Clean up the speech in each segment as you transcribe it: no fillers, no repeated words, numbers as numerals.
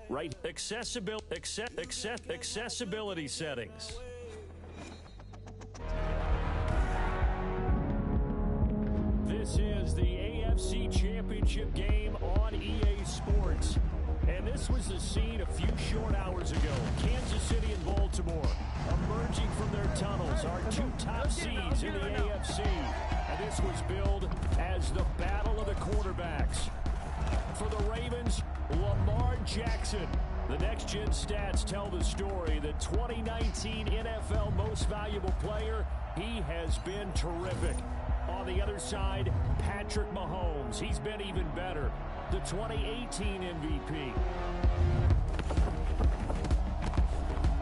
Right. Accessibility settings. This is the AFC Championship game on EA Sports. And this was the scene a few short hours ago. Kansas City and Baltimore emerging from their tunnels are two top seeds in the AFC. And this was billed as the battle of the quarterbacks. For the Ravens, Lamar Jackson. The next-gen stats tell the story. The 2019 NFL Most Valuable Player, he has been terrific. On the other side, Patrick Mahomes. He's been even better. The 2018 MVP.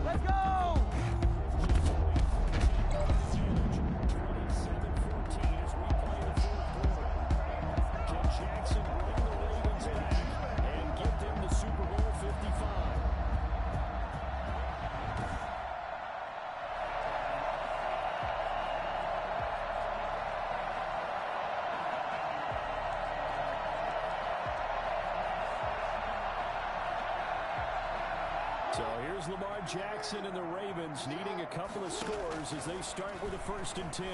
Let's go! 27-14 as we play the fourth quarter. Can Jackson bring the Ravens back and get them to Super Bowl 55? So here's Lamar Jackson and the Ravens needing a couple of scores as they start with a 1st and 10.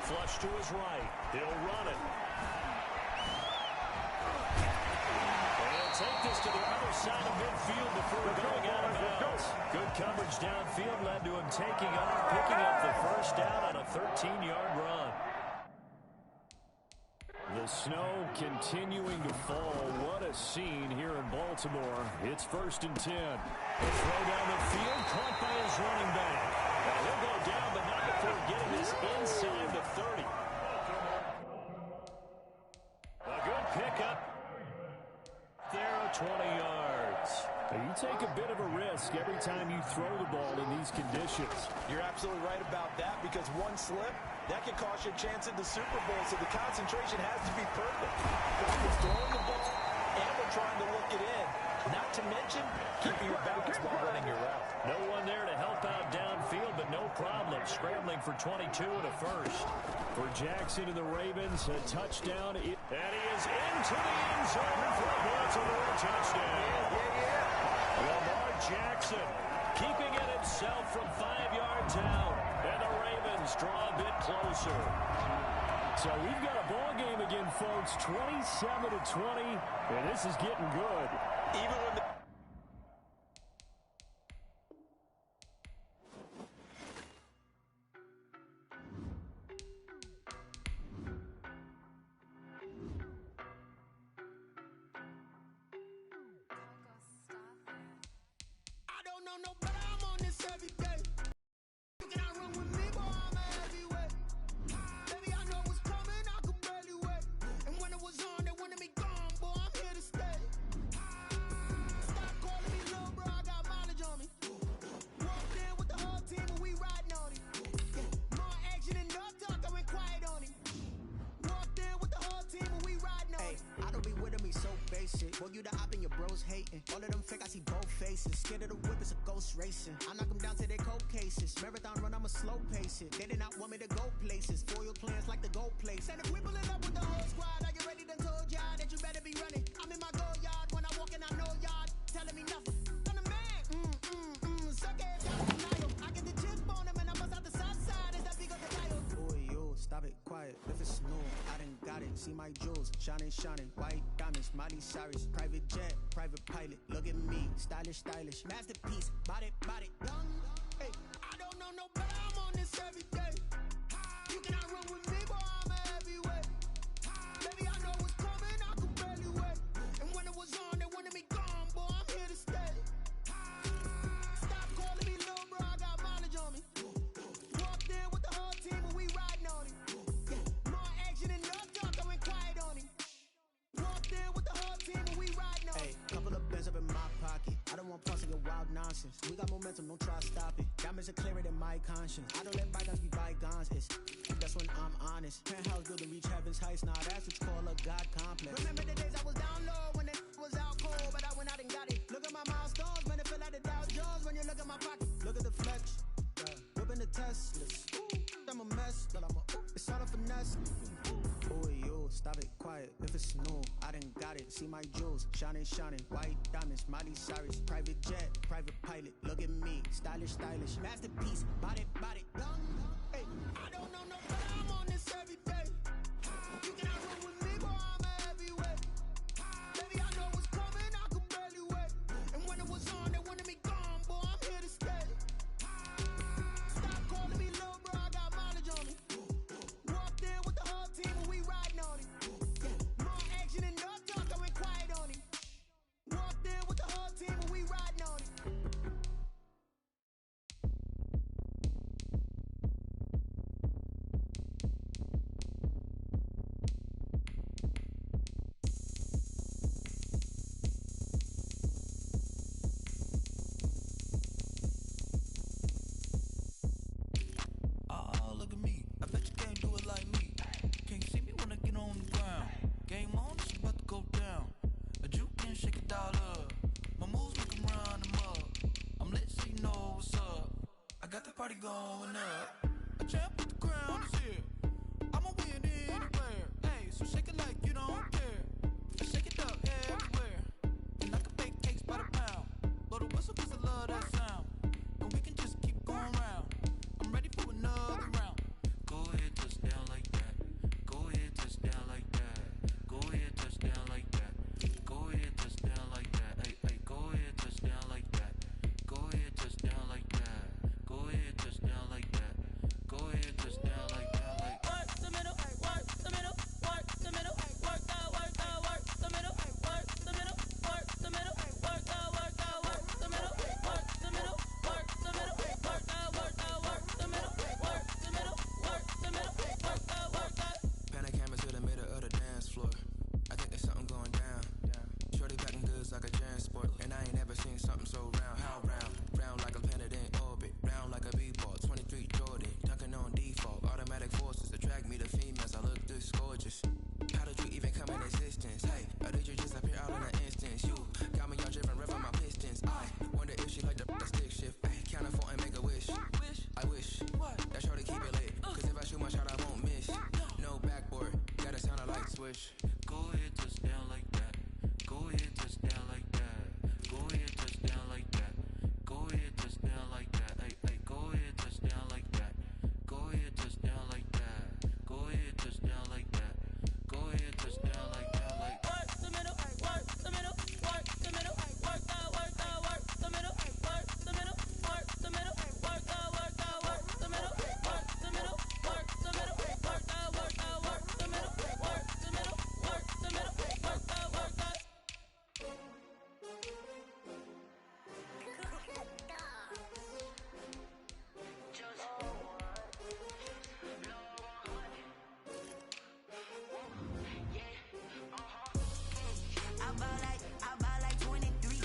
Flush to his right. He'll run it. They'll take this to the other side of midfield before going out of bounds. Good coverage downfield led to him taking off, picking up the first down on a 13-yard run. The snow continuing to fall. What a scene here in Baltimore. It's 1st and 10. The throw down the field, caught by his running back. Now he'll go down, but not before getting this inside the 30. A good pickup. There, 20 yards. Now you take a bit of a risk every time you throw the ball in these conditions. You're absolutely right about that, because one slip, that can cost you a chance at the Super Bowl, so the concentration has to be perfect. We're throwing the ball, and we're trying to look it in. Not to mention, keeping your balance while running your route. No one there to help out downfield, but no problem. Scrambling for 22 and a first. For Jackson and the Ravens, a touchdown. And he is into the end zone for a Baltimore touchdown. Lamar Jackson keeping it himself from 5 yards out. And the Ravens draw a bit closer. So we've got a ball game again, folks. 27-20, and this is getting good. Even when the I don't know no better, I'm on this every day. You cannot run with me, boy, I'm a heavyweight. Baby, I know what's coming, I could barely wait. And when it was on, they wanted me gone, boy, I'm here to stay. Stop calling me little bro, I got mileage on me. Walked in with the whole team and we riding on it. Yeah, more action and no talk, I went quiet on it. Walked in with the whole team and we riding on it. I don't be with me so basic. Boy, you the op and your bros hating. All of them fake, I see both faces. Scared of the whip, it's a ghost racing. I knock them down to their cold cases. Marathon run, I'ma slow pace it. They did not want me to go places. Foil plans like the gold place. Said if we pulling up with the whole squad, are you ready? Done told y'all that you better be running. I'm in my go yard when I walk in, I know y'all telling me nothing. I'm the man, suck it, denial. I get the chip on him and I bust out the south side. Is that big of the title? Boy, yo, stop it, quiet. If it's snow, I done got it. See my jewels, shining, shining. White diamonds, Miley Cyrus. Private jet, private pilot. Look at me, stylish, stylish. Masterpiece, body, young. Hey, I don't know no better, I'm on this every day. You cannot run with me, boy, I'm a heavyweight. Baby, I know what's coming, I could barely wait. And when it was on, they wanted me gone, boy, I'm here to stay. Stop calling me little bro, I got mileage on me. Walked in with the whole team and we riding on it. Yeah, more action and no talk, I went quiet on it. Walked in with the whole team and we riding on it. Hey, couple of bands up in my pocket. I don't want pussing your wild nonsense. We got momentum, don't try to stop it. Diamonds are clearer than my conscience. I don't let bygones be bygones. That's when I'm honest. Penthouse building reach heaven's heights. Now that's what you call a God complex. Remember the days I was down low when it was out cold, but I went out and got it. Look at my milestones, man, it feel like the Dow Jones when you look at my pocket. Look at the flex. Whipping the Teslas. I'm a mess, but it's all a finesse. Boy, yo, stop it, quiet. If it's snow, I done got it. See my jewels, shining, shining. White diamond. diamonds, Miley Cyrus, private jet, private pilot. Look at me, stylish, stylish, masterpiece, body, body. Hey, I don't know no better, I'm on this every day. You cannot run with me, boy, I'm a heavyweight. Baby, I know what's coming, I could barely wait. And when it was on, they wanted me gone, boy, I'm here to stay. Stop calling me little bro, I got mileage on me. Walked in with the whole team and we riding on it. More action and no talk, I went quiet on it. Walked in with the whole team and we riding on it. Oh, look at me. I bet you can't do it like me. Can't see me when I get on the ground. Game on, it's about to go down. A juke can shake it all up. My moves make 'em run them up. I'm lit so you know what's up. I got the party going up. A champ with the crown is here. I'ma win anywhere. Hey, so shake it like you don't care. I shake it up everywhere. And I can bake cakes by the pound. Blow the whistle 'cause I love that sound. And we can just keep going round. I'm ready for another round. Go ahead, touch down like that. Go ahead, touch down like that. Go ahead, touch down like that. Go ahead, touch down like that. Hey, hey, go ahead, touch down like that. Go ahead, touch down like that. Go ahead, touch down like that. Go ahead, touch down like that. Like Work the middle, work the middle, work the middle, work the middle, work the middle, work the middle, work the middle, work the middle, work the middle, work the middle, work the middle, work the middle, work the. Pan a camera to the middle of the dance floor. I think there's something going down. Shorty packing goods like a transport, and I ain't never seen something so round. How round? Round like a planet in orbit, round like a b-ball. 23 Jordan, dunking on default. Automatic forces attract me to females. I look this gorgeous. How did you even come in existence? Hey, or did you just appear out in an instance? You got me all driven, revving my pistons. I wonder if she like the stick shift. Ay, count a four and make a wish. I wish that shorty keep it lit. 'Cause if I shoot my shot, I won't miss. No backboard, gotta sound a like swish. go ahead, touch down like that. Go ahead, touch down like that. Go ahead, touch down like that. Go ahead, touch down like that. Hey, hey, go ahead, touch down like that. Go ahead, touch down like that. Go ahead, touch down like that. Go ahead, touch down like that. Like Work the middle, work the middle, work the middle, work the middle, work the middle, work the middle, work the middle, work the middle, work the middle, work the middle, work the middle, work the middle, work the middle, work the middle, work the middle, work the. I buy like 23.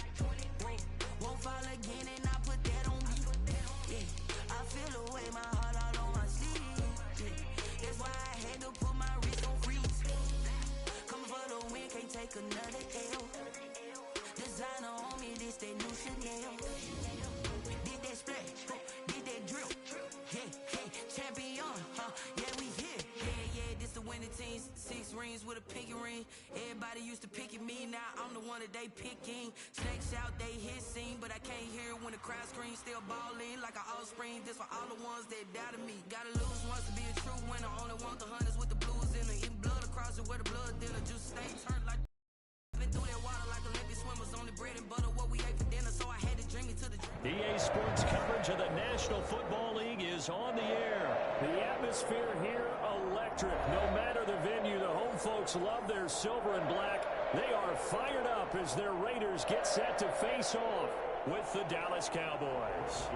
Won't fall again and I put that on me. Yeah, I feel the way, my heart all on my sleeve. Yeah, that's why I had to put my wrist on freeze. Coming for the win, can't take another L. Designer on me, this that new Chanel. Did that splash, did that drip. Yeah, champion, yeah, we here. Yeah, this the winning team. 6 rings with a pinky ring. Everybody used to pick at me, now I'm the one that they picking. Snakes out, they hit scene, but I can't hear when the crowd screams. Still ballin' like an offspring. This for all the ones that doubted me. Gotta lose once to be a true winner. Only want the hunters with the blues in it. Eating blood across it where the blood dinner. Juice stay turned like been through that water like Olympic swimmers. Only bread and butter what we ate for dinner, so I had to drink it to the EA Sports coverage of the National Football League is on the air. The atmosphere here electric. No matter the venue, the home folks love their silver and black. They are fired up as their Raiders get set to face off with the Dallas Cowboys.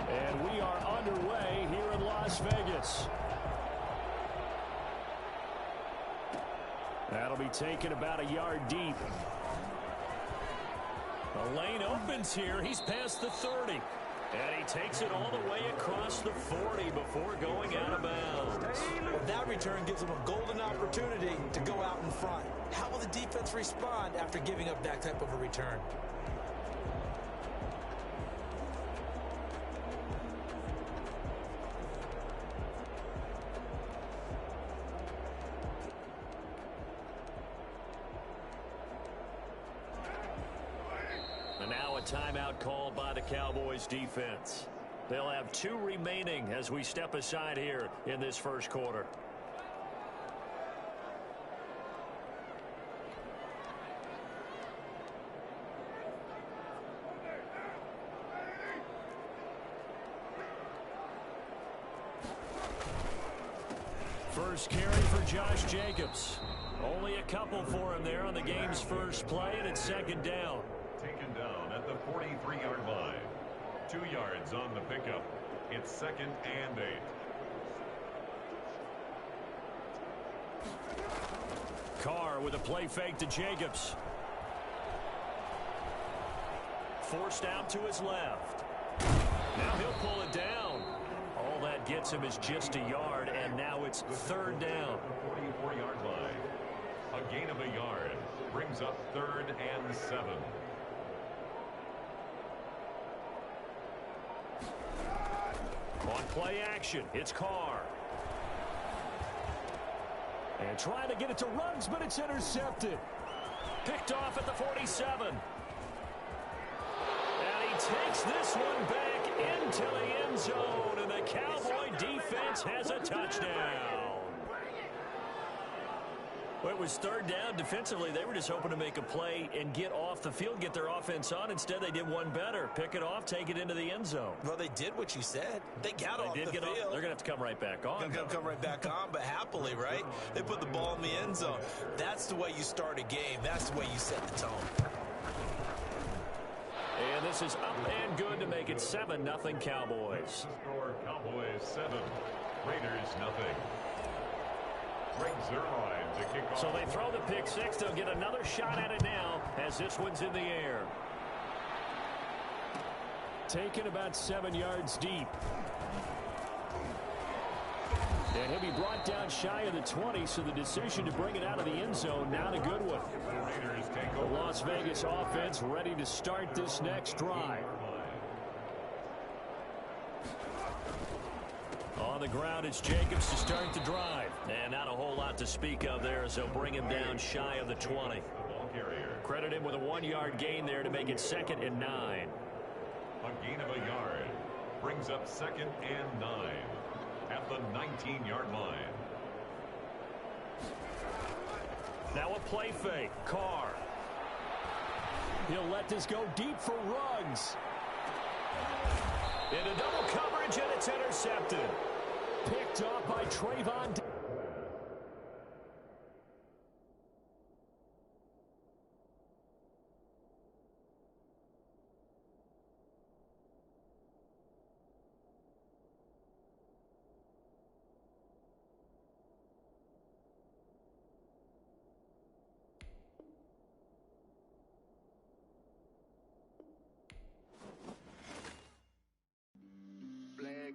And we are underway here in Las Vegas. That'll be taken about a yard deep. The lane opens here. He's past the 30. And he takes it all the way across the 40 before going out of bounds. That return gives them a golden opportunity to go out in front. How will the defense respond after giving up that type of a return? timeout called by the Cowboys defense. They'll have 2 remaining as we step aside here in this first quarter. First carry for Josh Jacobs. Only a couple for him there on the game's first play, and it's second down. Taken down at the 43-yard line. 2 yards on the pickup. It's 2nd and 8. Carr with a play fake to Jacobs. Forced out to his left. Now he'll pull it down. All that gets him is just a yard, and now it's 3rd down. 44-yard line. A gain of a yard brings up 3rd and 7. On play action, it's Carr. And trying to get it to Ruggs, but it's intercepted. Picked off at the 47. And he takes this one back into the end zone, and the Cowboy defense has a touchdown. Well, it was 3rd down. Defensively, they were just hoping to make a play and get off the field, get their offense on. Instead, they did one better. Pick it off, take it into the end zone. Well, they did what you said. They got off the field. They're going to have to come right back on. They're going to come right back on, but happily, right? They put the ball in the end zone. That's the way you start a game. That's the way you set the tone. And this is up and good to make it 7-0 Cowboys. Score Cowboys 7. Raiders nothing. Greg Zuerlein to kick off. So they throw the pick six. They'll get another shot at it now as this one's in the air. Taken about 7 yards deep. And he'll be brought down shy of the 20, so the decision to bring it out of the end zone, not a good one. The Las Vegas offense ready to start this next drive. On the ground, it's Jacobs to start the drive. And not a whole lot to speak of there as they'll bring him down shy of the 20. Credit him with a 1-yard gain there to make it 2nd and 9. A gain of a yard brings up 2nd and 9 at the 19-yard line. Now a play fake. Carr. He'll let this go deep for Ruggs. Into double coverage, and it's intercepted. Picked off by Trayvon.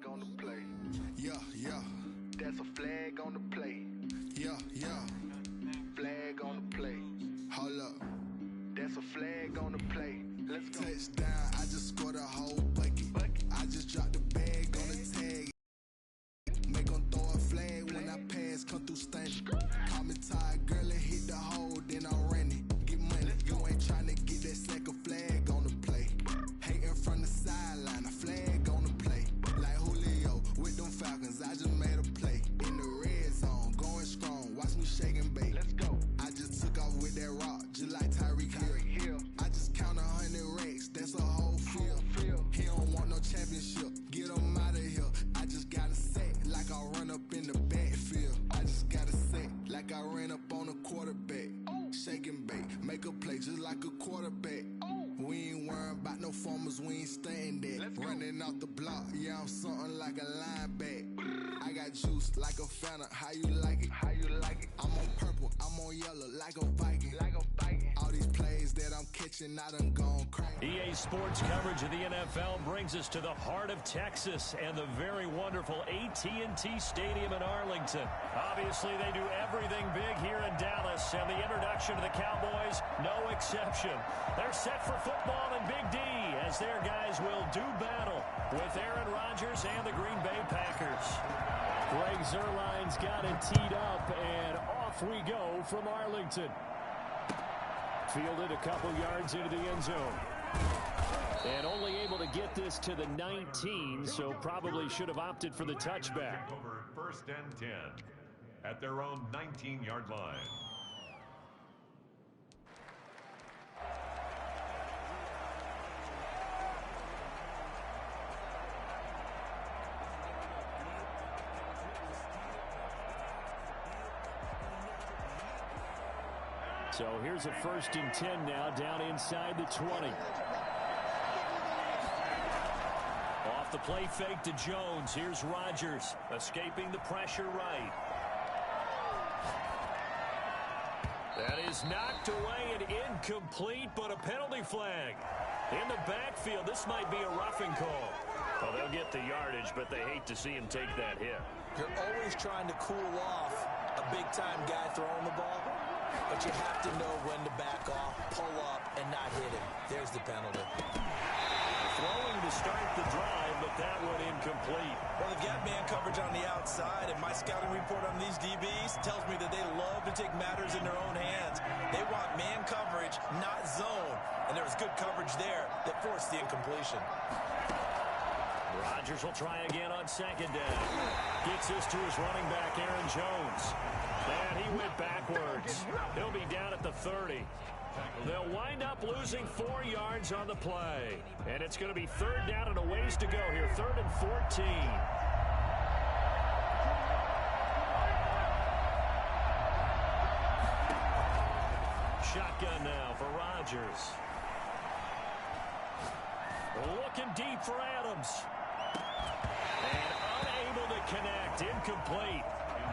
On the play. Yeah, yeah. That's a flag on the play. Yeah, yeah. Flag on the play. Hold up. That's a flag on the play. Let's go. Touchdown. I just scored a whole bucket. I just dropped the bag on the tag. Make them throw a flag when I pass. Come through stunning. Call me tired, girl, and hit the hole. Then I ran it. Get money. You ain't trying to get that second flag on the play. Hating from the sideline. A flag on the play. Like Julio with them Falcons, I just made a play. In the red zone, going strong, watch me shake and bake. Let's go. I just took off with that rock, just like Tyreek Hill. I just count 100 racks, that's a whole field. He don't want no championship, get him out of here. I just got a set, like I run up in the backfield. I just got a set, like I ran up on a quarterback. Shake and bake, make a play just like a quarterback. We ain't worrying about no formers, we ain't staying there. Running off the block, yeah, I'm something like a linebacker. I got juice like a Fanta, how you like it? How you like it? I'm on purple, I'm on yellow, like a Viking. Like a Viking. All these plays that I'm catching, I done gone crazy. EA Sports coverage of the NFL brings us to the heart of Texas and the very wonderful AT&T Stadium in Arlington. Obviously, they do everything big here in Dallas, and the introduction to the Cowboys, no exception. They're set for football and Big D as their guys will do battle with Aaron Rodgers and the Green Bay Packers. Greg Zuerlein's got it teed up, and off we go from Arlington. Fielded a couple yards into the end zone. And only able to get this to the 19, so probably should have opted for the touchback. Over 1st and 10 at their own 19-yard line. So here's a 1st and 10 now, down inside the 20. Off the play fake to Jones. Here's Rodgers escaping the pressure right. That is knocked away and incomplete, but a penalty flag. In the backfield, this might be a roughing call. Well, they'll get the yardage, but they hate to see him take that hit. You're always trying to cool off a big-time guy throwing the ball, but you have to know when to back off, pull up, and not hit him. There's the penalty. Throwing to start the drive, but that one incomplete. Well, they've got man coverage on the outside, and my scouting report on these DBs tells me that they love to take matters in their own hands. They want man coverage, not zone, and there was good coverage there that forced the incompletion. Rodgers will try again on 2nd down. Gets this to his running back, Aaron Jones. And he went backwards. He'll be down at the 30. They'll wind up losing 4 yards on the play. And it's going to be 3rd down and a ways to go here. 3rd and 14. Shotgun now for Rodgers. Looking deep for Adams. And unable to connect. Incomplete.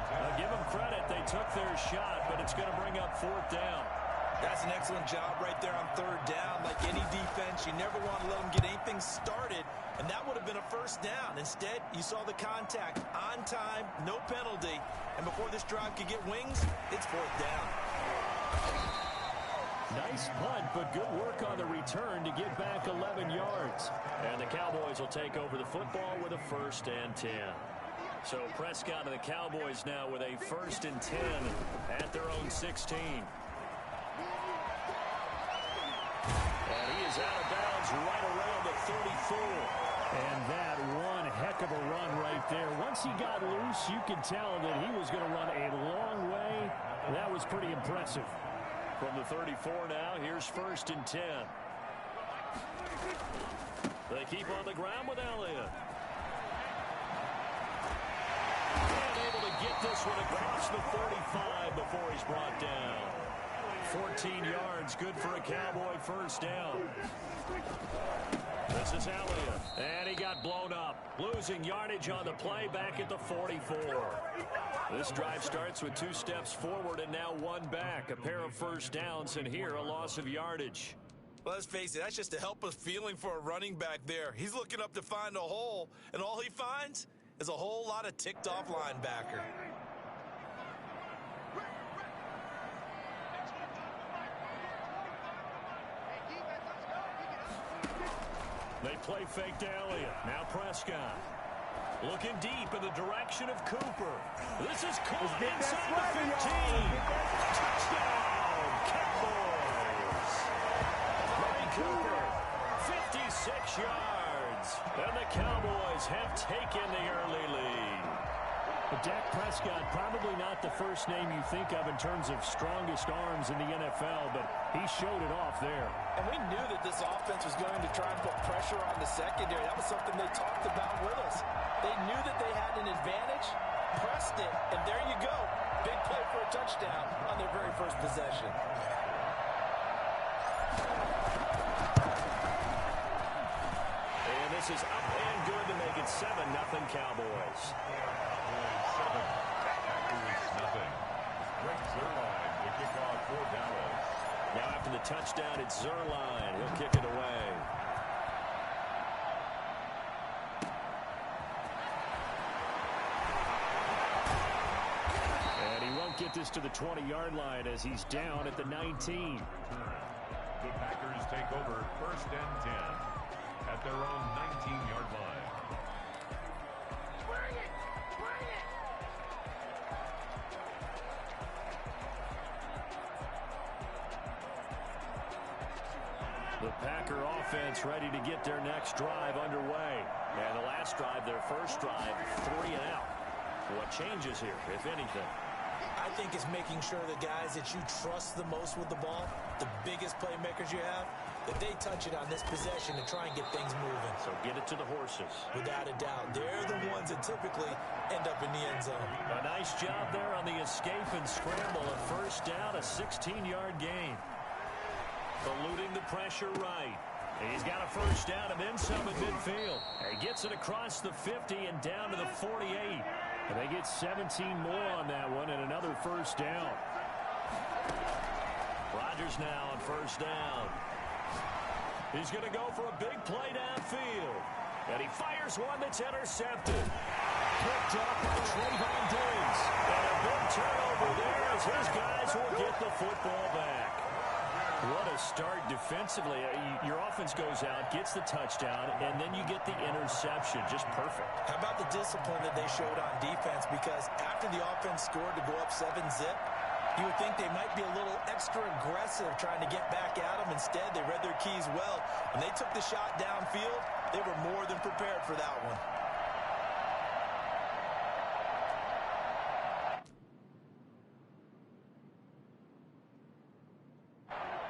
I'll give them credit. They took their shot, but it's going to bring up 4th down. That's an excellent job right there on 3rd down. Like any defense, you never want to let them get anything started, and that would have been a 1st down. Instead, you saw the contact on time, no penalty, and before this drive could get wings, it's 4th down. Nice punt, but good work on the return to get back 11 yards. And the Cowboys will take over the football with a 1st and 10. So Prescott and the Cowboys now with a 1st and 10 at their own 16. And he is out of bounds right around the 34. And that one heck of a run right there. Once he got loose, you could tell that he was going to run a long way. That was pretty impressive. From the 34 now, here's 1st and 10. They keep on the ground with Elliott. And able to get this one across the 35 before he's brought down. 14 yards, good for a Cowboy 1st down. This is Elliott, and he got blown up. Losing yardage on the play back at the 44. This drive starts with 2 steps forward and now 1 back. A pair of 1st downs, and here a loss of yardage. Well, let's face it, that's just a helpless feeling for a running back there. He's looking up to find a hole, and all he finds is a whole lot of ticked-off linebacker. They play fake to Elliott. Now Prescott. Looking deep in the direction of Cooper. This is caught inside the 15. Touchdown, Cowboys. Murray Cooper, 56 yards. And the Cowboys have taken the early lead. But Dak Prescott, probably not the first name you think of in terms of strongest arms in the NFL, but he showed it off there. And we knew that this offense was going to try and put pressure on the secondary. That was something they talked about with us. They knew that they had an advantage, pressed it, and there you go. Big play for a touchdown on their very first possession. And this is up and good to make it 7-0 Cowboys. 7-0. Greg Zuerlein to kick off for Dallas. Now after the touchdown, it's Zuerlein. He'll kick it away. And he won't get this to the 20-yard line as he's down at the 19. The Packers take over 1st and 10 at their own 19-yard line. The Packer offense ready to get their next drive underway. And the last drive, their first drive, 3 and out. What changes here, if anything? I think it's making sure the guys that you trust the most with the ball, the biggest playmakers you have, that they touch it on this possession to try and get things moving. So get it to the horses. Without a doubt. They're the ones that typically end up in the end zone. A nice job there on the escape and scramble. A first down, a 16-yard gain. Eluding the pressure right. He's got a first down and then some at midfield. He gets it across the 50 and down to the 48. And they get 17 more on that one and another first down. Rodgers now on first down. He's going to go for a big play downfield. And he fires one that's intercepted. Picked up by Trayvon Diggs. And a big turnover there as his guys will get the football back. What a start defensively. Your offense goes out, gets the touchdown, and then you get the interception. Just perfect. How about the discipline that they showed on defense? Because after the offense scored to go up 7-zip, you would think they might be a little extra aggressive trying to get back at them. Instead, they read their keys well. When they took the shot downfield, they were more than prepared for that one.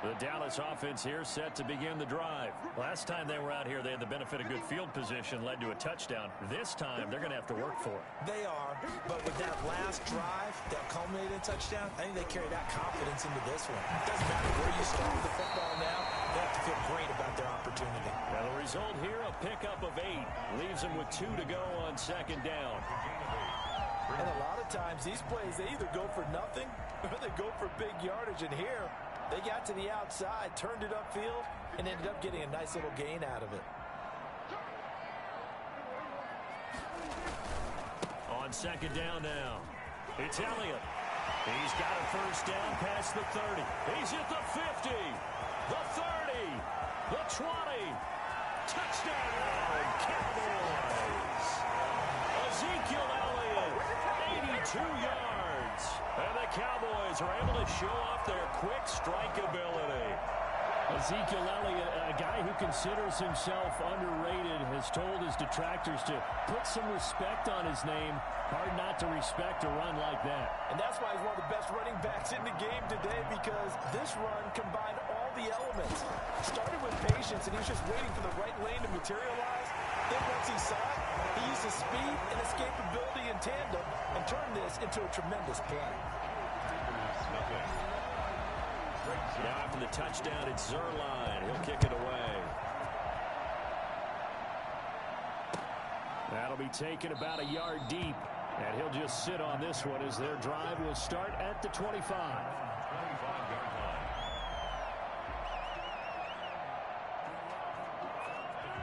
The Dallas offense here set to begin the drive. Last time they were out here, they had the benefit of good field position, led to a touchdown. This time, they're going to have to work for it. They are, but with that last drive that culminated in a touchdown, I think they carry that confidence into this one. It doesn't matter where you start with the football now, they have to feel great about their opportunity. Now the result here, a pickup of 8. Leaves them with 2 to go on second down. And a lot of times, these plays, they either go for nothing or they go for big yardage. And here, they got to the outside, turned it upfield, and ended up getting a nice little gain out of it. On second down now, it's Elliott. He's got a first down past the 30. He's at the 50, the 30, the 20. Touchdown, Cowboys. Ezekiel Elliott, 82 yards. And the Cowboys are able to show off their quick strike ability. Ezekiel Elliott, a guy who considers himself underrated, has told his detractors to put some respect on his name. Hard not to respect a run like that. And that's why he's one of the best running backs in the game today, because this run combined all the elements. Started with patience, and he was just waiting for the right lane to materialize. Then once he saw it, he used his speed and escapability in tandem and turned this into a tremendous play. Now after the touchdown, it's Zerline. He'll kick it away. That'll be taken about a yard deep. And he'll just sit on this one as their drive will start at the 25.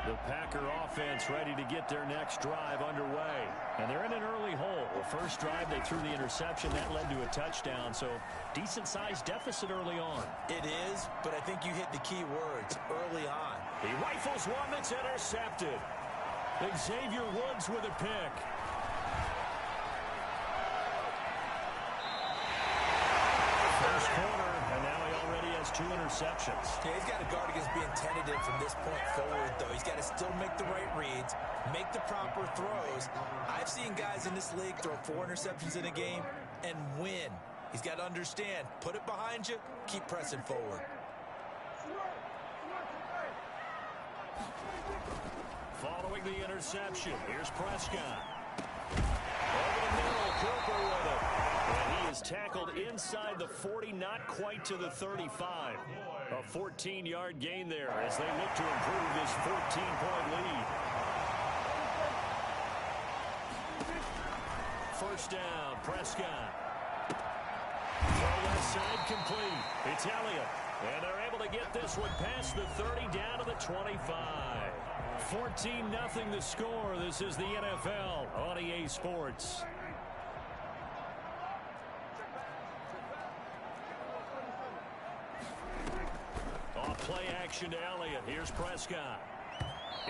The Packer offense ready to get their next drive underway. And they're in an early hole. The first drive, they threw the interception. That led to a touchdown. So decent-sized deficit early on. It is, but I think you hit the key words early on. He rifles one that's intercepted. Xavier Woods with a pick. First corner, and now he already has 2 interceptions. Yeah, he's got to guard against being tentative from this point forward, though. He's got to still make the right reads, make the proper throws. I've seen guys in this league throw 4 interceptions in a game and win. He's got to understand, put it behind you, keep pressing forward. Following the interception, here's Prescott. Over the middle, Cooper with it. And he is tackled inside the 40, not quite to the 35. A 14-yard gain there as they look to improve this 14-point lead. First down, Prescott. Throw left side complete. It's Elliott. And they're able to get this one past the 30 down to the 25. 14-0 the score. This is the NFL on EA Sports. Off play action to Elliott. Here's Prescott.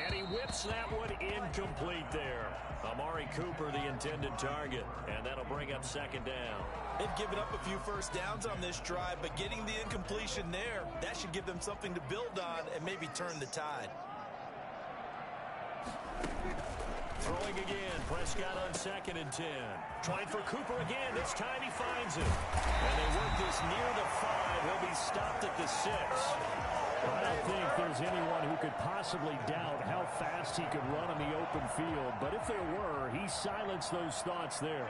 And he whips that one incomplete there. Amari Cooper, the intended target. And that'll bring up second down. They've given up a few first downs on this drive, but getting the incompletion there, that should give them something to build on and maybe turn the tide. Throwing again, Prescott on 2nd and 10. Trying for Cooper again. This time he finds it. And they work this near the 5. He'll be stopped at the 6. I don't think there's anyone who could possibly doubt how fast he could run on the open field. But if there were, he silenced those thoughts there.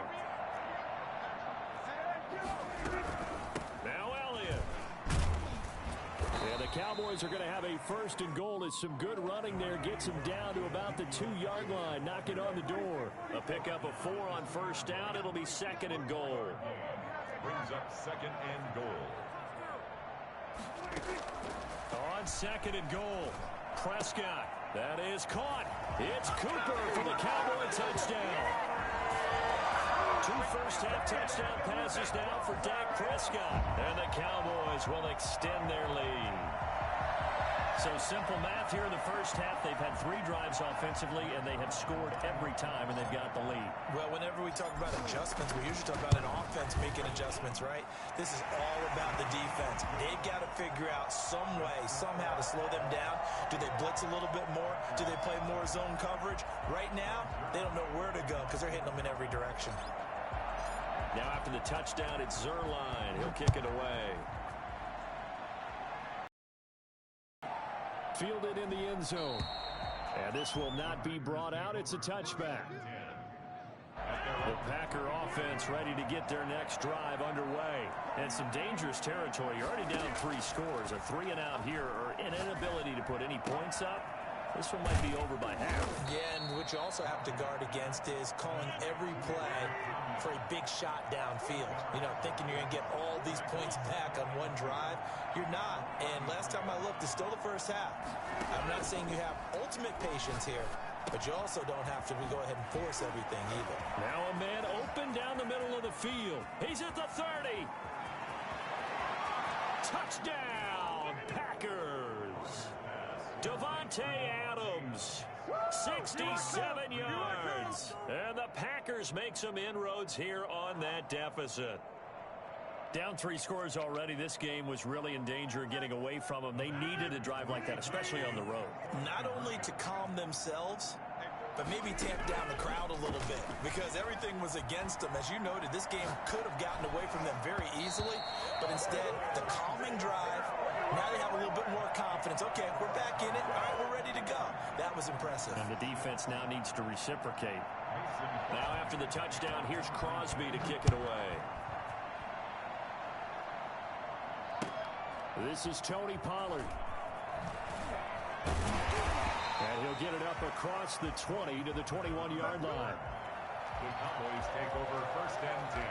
Now Elliott. And the Cowboys are going to have a 1st and goal as some good running there gets him down to about the 2-yard line, knocking on the door. A pickup of 4 on 1st down. It'll be 2nd and goal. Brings up 2nd and goal. On 2nd and goal, Prescott. That is caught. It's Cooper for the Cowboy touchdown. 2 first-half touchdown passes now for Dak Prescott. And the Cowboys will extend their lead. So simple math here in the first half. They've had 3 drives offensively, and they have scored every time, and they've got the lead. Well, whenever we talk about adjustments, we usually talk about an offense making adjustments, right? This is all about the defense. They've got to figure out some way, somehow to slow them down. Do they blitz a little bit more? Do they play more zone coverage? Right now, they don't know where to go because they're hitting them in every direction. Now after the touchdown, it's Zerline. He'll kick it away. Fielded in the end zone. And this will not be brought out. It's a touchback. The Packer offense ready to get their next drive underway. And some dangerous territory. You're already down 3 scores. A 3-and-out here or an inability to put any points up. This one might be over by half. Yeah, and what you also have to guard against is calling every play for a big shot downfield. You know, thinking you're going to get all these points back on one drive. You're not. And last time I looked, it's still the first half. I'm not saying you have ultimate patience here, but you also don't have to go ahead and force everything either. Now a man open down the middle of the field. He's at the 30. Touchdown, Packers. Davante Adams, 67 yards. And the Packers make some inroads here on that deficit. Down 3 scores already. This game was really in danger of getting away from them. They needed a drive like that, especially on the road. Not only to calm themselves, but maybe tamp down the crowd a little bit because everything was against them. As you noted, this game could have gotten away from them very easily, but instead, the calming drive, now they have a little bit more confidence. Okay, we're back in it. All right, we're ready to go. That was impressive. And the defense now needs to reciprocate. Now after the touchdown, here's Crosby to kick it away. This is Tony Pollard. And he'll get it up across the 20 to the 21-yard line. The Cowboys take over 1st and 10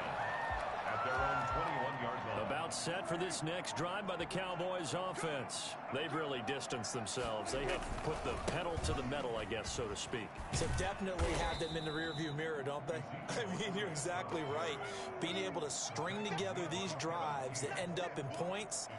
at their own 21-yard line. About set for this next drive by the Cowboys offense. They've really distanced themselves. They have put the pedal to the metal, I guess, so to speak. So definitely have them in the rearview mirror, don't they? I mean, you're exactly right. Being able to string together these drives that end up in points,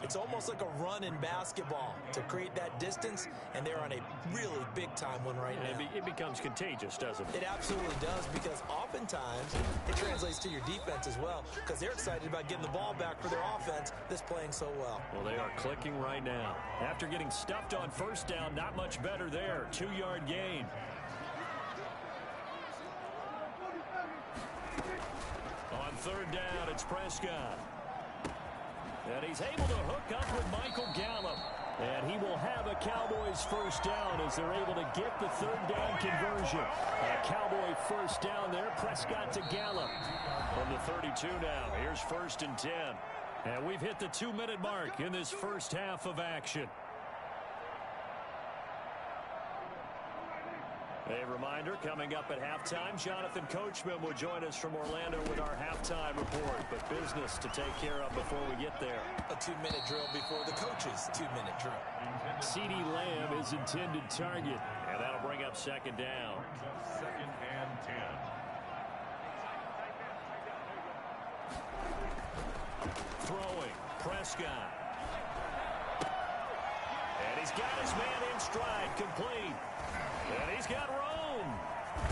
it's almost like a run in basketball to create that distance, and they're on a really big-time one right now. It becomes contagious, doesn't it? It absolutely does, because oftentimes it translates to your defense as well, because they're excited about getting the ball back for their offense that's playing so well. Well, they are clicking right now. After getting stuffed on 1st down, not much better there. 2-yard gain. On 3rd down, it's Prescott. And he's able to hook up with Michael Gallup. And he will have a Cowboys 1st down as they're able to get the 3rd down conversion. A Cowboy 1st down there. Prescott to Gallup. From the 32 now, here's 1st and 10. And we've hit the 2-minute mark in this first half of action. A reminder, coming up at halftime, Jonathan Coachman will join us from Orlando with our halftime report. But business to take care of before we get there. A 2-minute drill before the coach's 2-minute drill. CeeDee Lamb is intended target. And that'll bring up 2nd down. 2nd and 10. Throwing, Prescott. And he's got his man in stride, complete. And he's got room.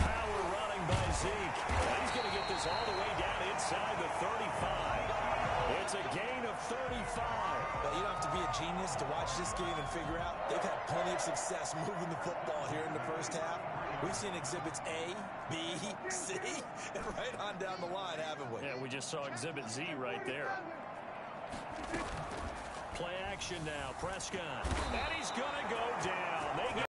Power running by Zeke. And he's going to get this all the way down inside the 35. It's a gain of 35. Well, you don't have to be a genius to watch this game and figure out they've had plenty of success moving the football here in the first half. We've seen exhibits A, B, C, and right on down the line, haven't we? Yeah, we just saw exhibit Z right there. Play action now, Prescott. And he's going to go down.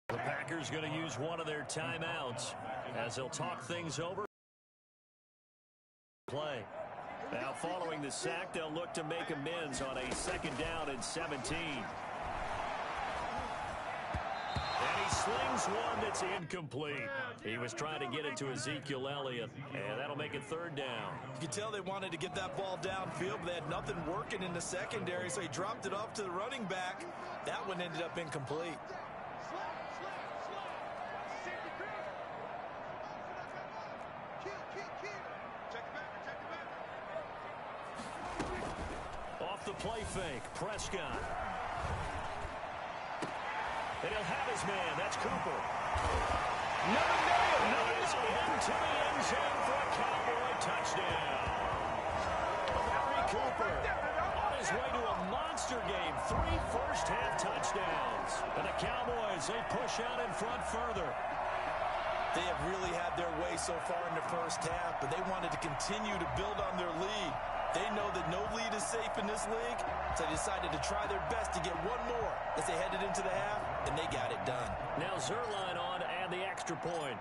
The Packers going to use one of their timeouts as they'll talk things over. Play. Now following the sack, they'll look to make amends on a 2nd down and 17. And he slings one that's incomplete. He was trying to get it to Ezekiel Elliott, and that'll make it 3rd down. You can tell they wanted to get that ball downfield, but they had nothing working in the secondary, so he dropped it off to the running back. That one ended up incomplete. Off the play fake, Prescott. And he'll have his man. That's Cooper. Nice into the end zone for a Cowboy touchdown. Amari Cooper on his way to a monster game. 3 first-half touchdowns. And the Cowboys, they push out in front further. They have really had their way so far in the first half, but they wanted to continue to build on their lead. They know that no lead is safe in this league, so they decided to try their best to get one more as they headed into the half, and they got it done. Now Zerline on to add the extra point.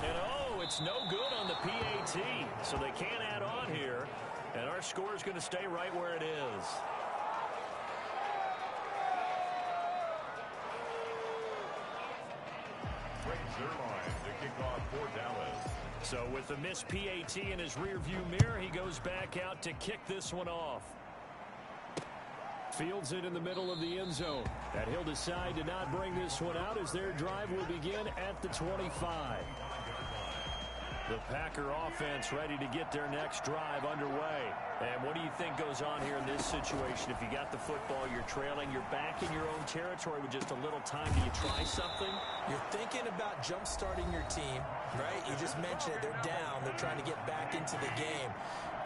And it's no good on the PAT, so they can't add on here, and our score is going to stay right where it is. Zerline to kick off for Dallas. So with the missed PAT in his rearview mirror, he goes back out to kick this one off. Fields it in the middle of the end zone. And he'll decide to not bring this one out as their drive will begin at the 25. The Packer offense ready to get their next drive underway. And what do you think goes on here in this situation? If you got the football, you're trailing, you're back in your own territory with just a little time. Do you try something? You're thinking about jump-starting your team, right? You just mentioned it. They're down. They're trying to get back into the game.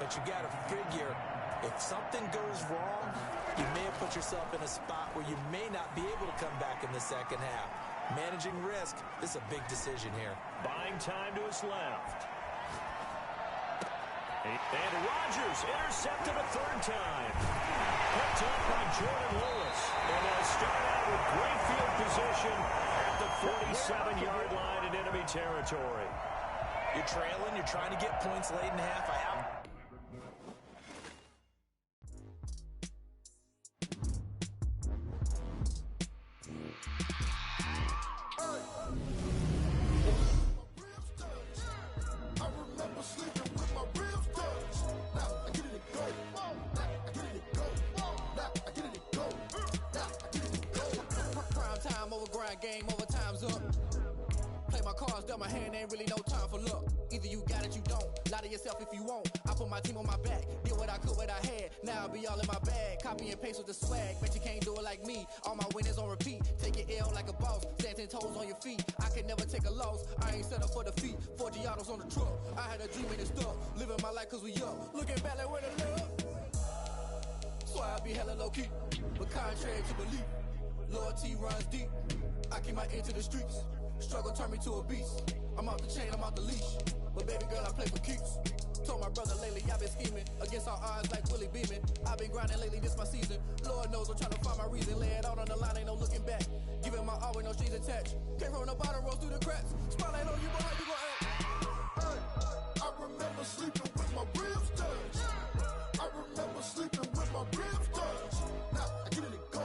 But you got to figure, if something goes wrong, you may have put yourself in a spot where you may not be able to come back in the second half. Managing risk, this is a big decision here. Buying time to his left. And Rodgers intercepted a 3rd time. Picked up by Jordan Lewis. And they'll start out with great field position at the 47-yard line in enemy territory. You're trailing. You're trying to get points late in the half. Game over, time's up. Play my cards, dealt my hand, ain't really no time for luck. Either you got it, you don't. Lie to yourself if you won't. I put my team on my back, did what I could, what I had. Now I'll be all in my bag. Copy and paste with the swag. Bet you can't do it like me. All my winners on repeat. Take your L like a boss. Stand 10 toes on your feet. I can never take a loss. I ain't set up for defeat. 4 Giottos on the truck. I had a dream and it's stuck. Living my life cause we up. Looking back like where the love. So I be hella low key. But contrary to belief, loyalty runs deep. I keep my ear to the streets. Struggle turned me to a beast. I'm off the chain, I'm off the leash. But baby girl, I play for keeps. Told my brother lately, I've been scheming. Against all odds like Willie Beeman. I've been grinding lately, this my season. Lord knows I'm trying to find my reason. Lay it out on the line, ain't no looking back. Giving my all with no strings attached. Came from the bottom, rose through the cracks. Spotlight on you, but how you gon' act? Hey, I remember sleeping with my ribs touched. I remember sleeping with my ribs touched. Now I get it and go.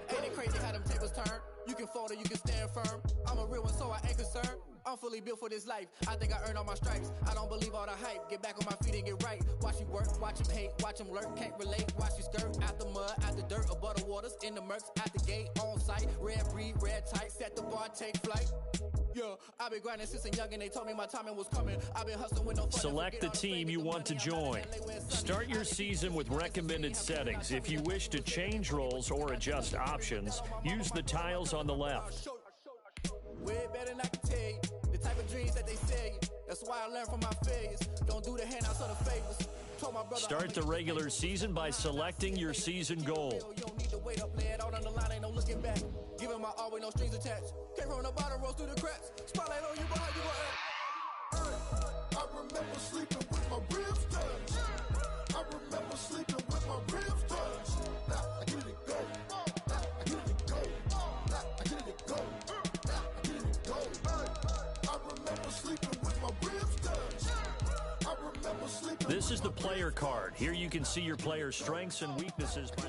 Ain't it crazy how them tables turn? You can fold or you can stand firm. I'm a real one, so I ain't concerned. I'm fully built for this life. I think I earned all my stripes. I don't believe all the hype. Get back on my feet and get right. Watch you work, watch him hate, watch him lurk. Can't relate, watch you skirt. Out the mud, out the dirt, above the waters, in the murks, out the gate, on site. Red breed, red tight, set the bar, take flight. Yeah, I've been grinding since a young and they told me my timing was coming. I've been hustling with no fun. Select the team you want to join. Start your season with recommended settings. If you wish to change roles or adjust options, use the tiles on the left. Way better than I can tell you. The type of dreams that they say. That's why I learned from my failures. Don't do the handouts or the favors. Start the regular season by selecting your season goal. You don't need to wait up, lay it out on the line, ain't no looking back. Giving my all with no strings attached. Came from the bottom, rose through the cracks. Spotlight on you, behind you I remember sleeping with my ribs touched. I remember sleeping with my ribs touched. I get it go. I get it go. I get it go. I get it go. I remember sleeping with my ribs touched. I remember sleeping. This is the player card. Here you can see your player's strengths and weaknesses. I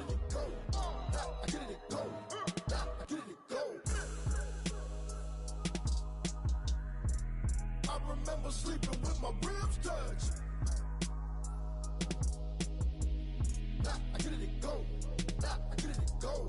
get it go. I get it go. I remember sleeping with my ribs touched. I get it go. I get it go.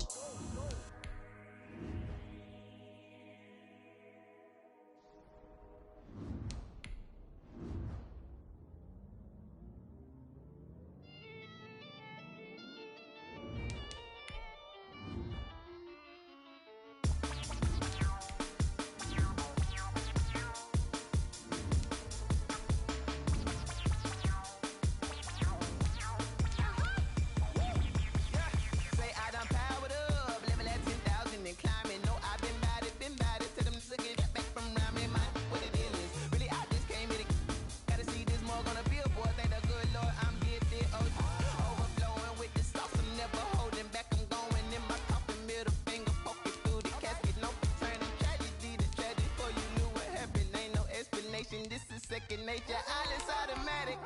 Second nature, all is automatic.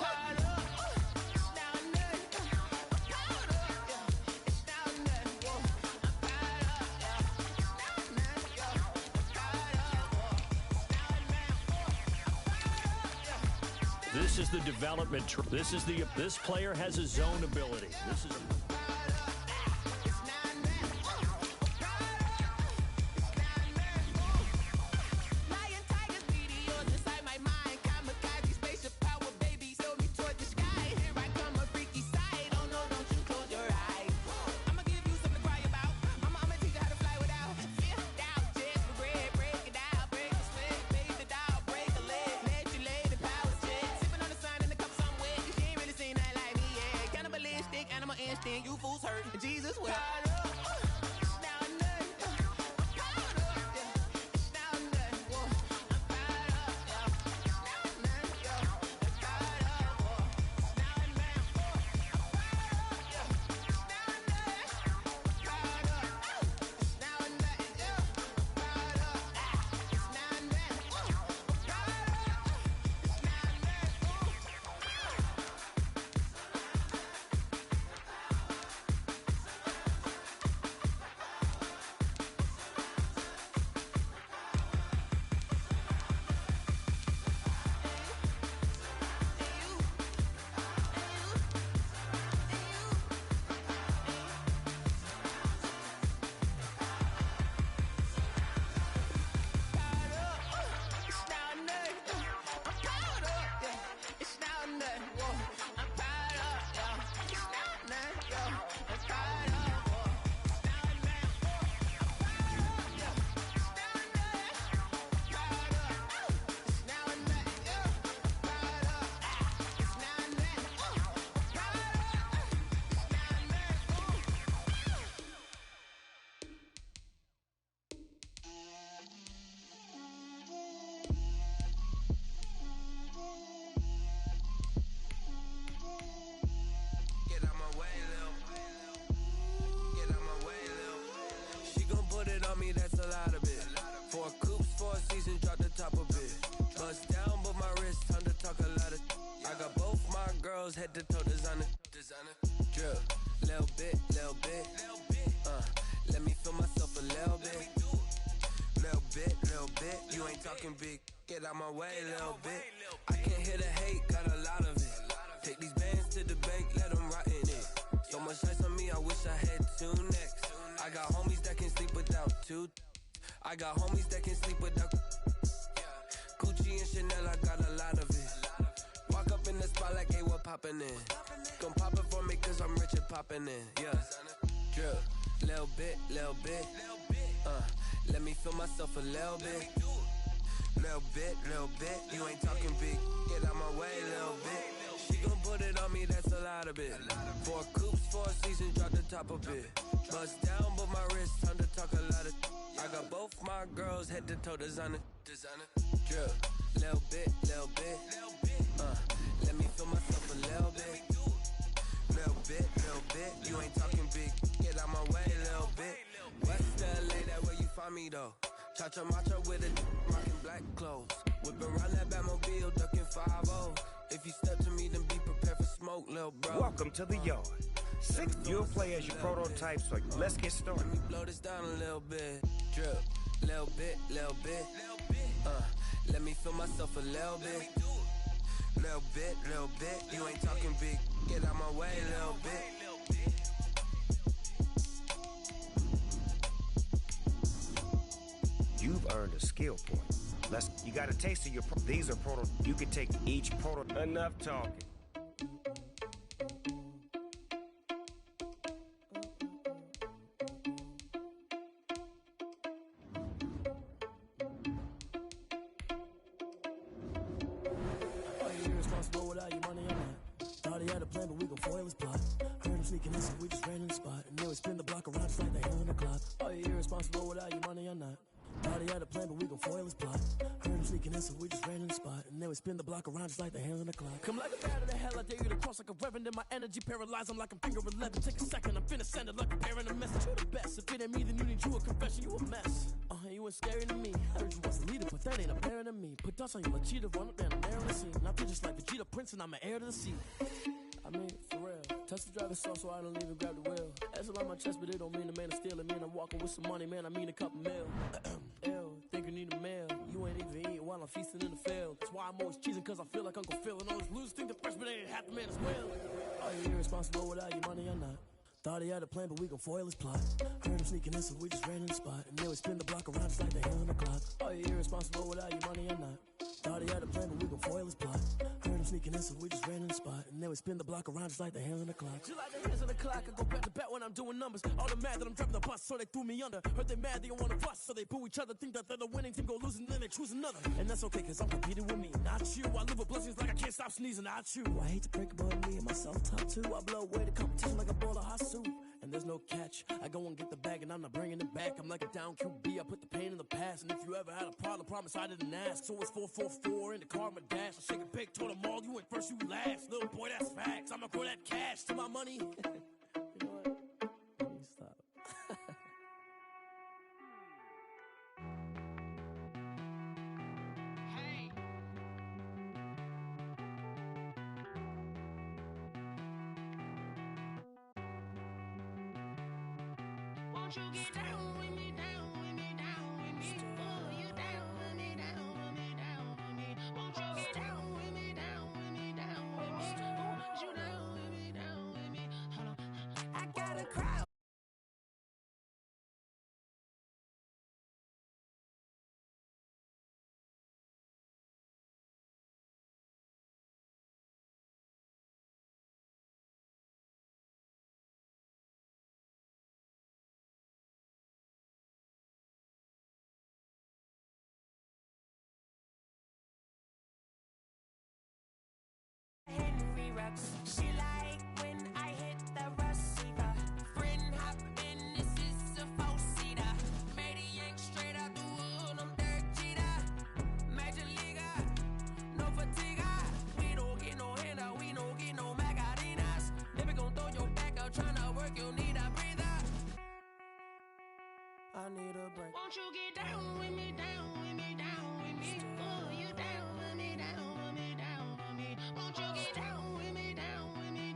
This is the development. This player has a zone ability. This is you fools hurt. Jesus will. That's a lot of it. 4 coops, 4 seasons, drop the top of it. Bust down, but my wrist, time to talk a lot of. I got both my girls head to toe designer. Drip, little bit. Let me feel myself a little bit. Little bit. You ain't talking big. get out my way a little bit. I can't hear the hate, got a lot of it. Take these bands to the bank, let them rot in it. So much ice on me, I wish I had 2 necks. I got homies that can sleep without 2. I got homies that can sleep without Gucci and Chanel, I got a lot of it. Walk up in the spot like, hey, what poppin' in? Gon' pop it for me cause I'm rich and poppin' in, yeah. Drip, little bit, let me feel myself a little bit. Little bit, you ain't talking big, get out my way a little bit. She gon' put it on me, that's a lot of it. 4 coops, 4 seasons, drop the top of it. Bust down, but my wrist, time to talk a lot of. I got both my girls head to toe designer. Drip, little bit, let me feel myself a little bit. Little bit, you ain't talking big, get out my way a little bit. West LA, that where you find me though. Cha-cha matcha with a rockin' black clothes. Whippin' around that Batmobile, duckin' 5-0. If you step to me, then be prepared for smoke, little bro. Welcome to the yard. 6 you'll play as your prototype, so let's get started. Let me blow this down a little bit. Drip, little bit, let me feel myself a little bit. Little bit, you ain't talking big, get out my way a little bit. You've earned a skill point. You got a taste of your these are proto. You can take each proto. Enough talking. Irresponsible without your money or not. Thought he had a plan, but we gon' foil his plot. Heard him sneaking in, so we just ran in the spot. And then we spin the block around just like the hand on the clock. Are you irresponsible without your money or not? Thought he had a plan, but we gon' foil his plot. Heard him sneaking in, so we just ran in the spot. And then we spin the block around just like the hands on the clock. Come like a bat of the hell, I dare you to cross like a reverend. In my energy paralyzed, I'm like I'm finger 11. Take a second, I'm finna send it like a parent a message. You the best, if it ain't me, then you need you a confession. You a mess, you ain't scary to me. I heard you was a leader, but that ain't apparent to me. Put dust on you like cheetah, run up down the narrow the scene. I feel just like Vegeta Prince and I'm an heir to the seat. I mean, for real. Touch the driver's soft so I don't even grab the wheel. That's on my chest, but it don't mean a man to steal it. Man, I'm walking with some money, man, I mean a couple mil. Ew, think you need a meal. You ain't even eating while I'm feasting in the field. That's why I'm always cheesing, cause I feel like Uncle Phil. And all those losers think the freshman ain't half the man as well. Are you irresponsible without your money or not? Thought he had a plan, but we gon' foil his plot. Heard him sneaking in, so we just ran in the spot. And then we spin the block around just like the hand on the clock. Are you irresponsible without your money or not? Thought he had a plan, but we gon' foil his plot. Heard him sneaking in, so we just ran in the spot. And then we spin the block around just like the hands on the clock. Just like the hands on the clock, I go back to back when I'm doing numbers. All the mad that I'm dropping the bus, so they threw me under. Heard they mad, they don't wanna fuss, so they boo each other. Think that they're the winning team, go losing, then they choose another. And that's okay, cause I'm competing with me, not you. I live with blessings like I can't stop sneezing, not you. I hate to break about me and my self-talk too. I blow away the competition like a bowl of hot soup. And there's no catch, I go and get the bag and I'm not bringing it back. I'm like a down QB, I put the pain in the past. And if you ever had a problem, promise I didn't ask. So it's 444 in the car, my dash. I shake a big, told them all, you went first, you last. Little boy, that's facts, I'ma grow that cash to my money. You know what? Let me stop. Won't you get down with me, down with me, down with me? Oh, you down with me, down with me, down with me. Won't you get down with me, down with me, down with me? Oh, you down with me, down with me? Hold on, I got a crowd. Henry rocks. She like when I hit the receiver. Friend hop in, this is a four-seater. Matey yank straight out the wood, I'm Derek Jeter. Major leaguer, no fatigue. We don't get no handout, we don't get no Magarinas. Never gon' throw your back out, tryna work, you'll need a breather. I need a break. Won't you get down with me, down with me, down with me? Oh, you down with me, down with me, down with me? Won't you get down with me, down with me,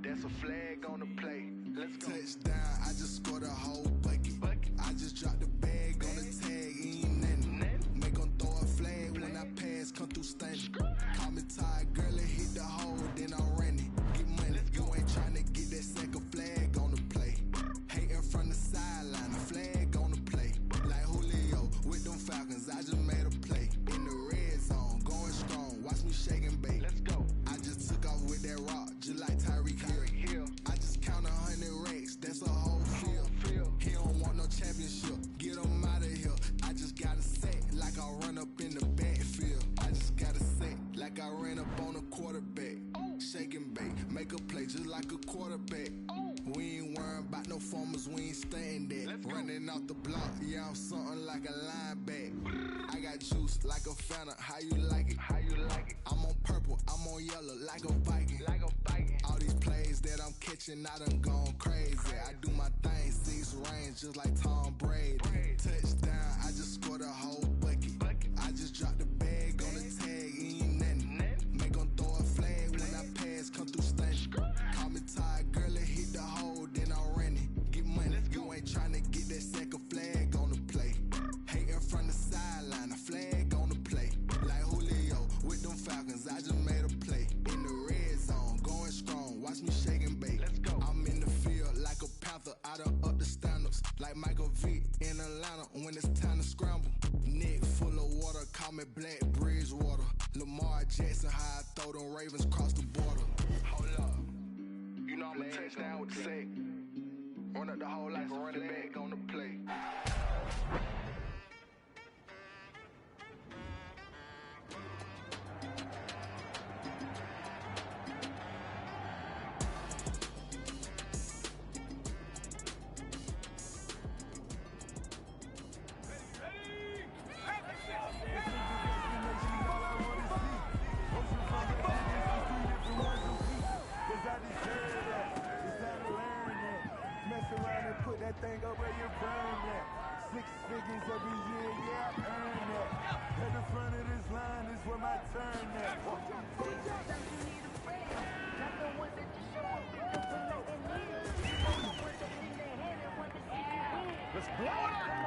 That's a flag on the play. Let's go. Touchdown, I just scored a whole bucket. I just dropped the bag on the tag, ain't nothing. Make 'em throw a flag when I pass, come through stunning. Call me tired, girl, it hit the hole, then I'm running. Get money, you ain't tryna get that second flag on the play. Hating from the sideline, a flag on the play. Like Julio with them Falcons, I just made a play. In the red zone, going strong, watch me shake and bake. Let's go. I just took off with that rock, just like Tyreek Hill. I just count 100 racks, that's a whole field. He make a play just like a quarterback. We ain't worrying about no formers, we ain't staying there. Running off the block, yeah, I'm something like a linebacker. I got juice like a Fanta, how you like it? How you like it? I'm on purple, I'm on yellow like a Viking. Like a Viking. All these plays that I'm catching, I done gone crazy. I do my thing, 6 range just like Tom Brady. Touchdown, I just scored a whole bucket. I just dropped the bag on the tag, ain't nothing. Make 'em throw a flag when I pass, come through stunning. Call me tired, girl, it hit the hole, then I ran it. Get money, you ain't tryna get that second flag on the play. Hating from the sideline, a flag on the play. Like Julio with them Falcons, I just made a play. In the red zone, going strong, watch me shake and bake. I'm in the field like a panther, I done up the standards. Like Michael Vick in Atlanta when it's time to scramble. Neck full of water, call me Black Bridgewater. Lamar Jackson, how I throw them Ravens cross the border. Hold up, you know I'm a touchdown with the sack. Run up the whole like a running back on the play. Put that thing up where you burn that. 6 figures every year, yeah, I earn that. At the front of this line is where my turn at. Let's blow it up!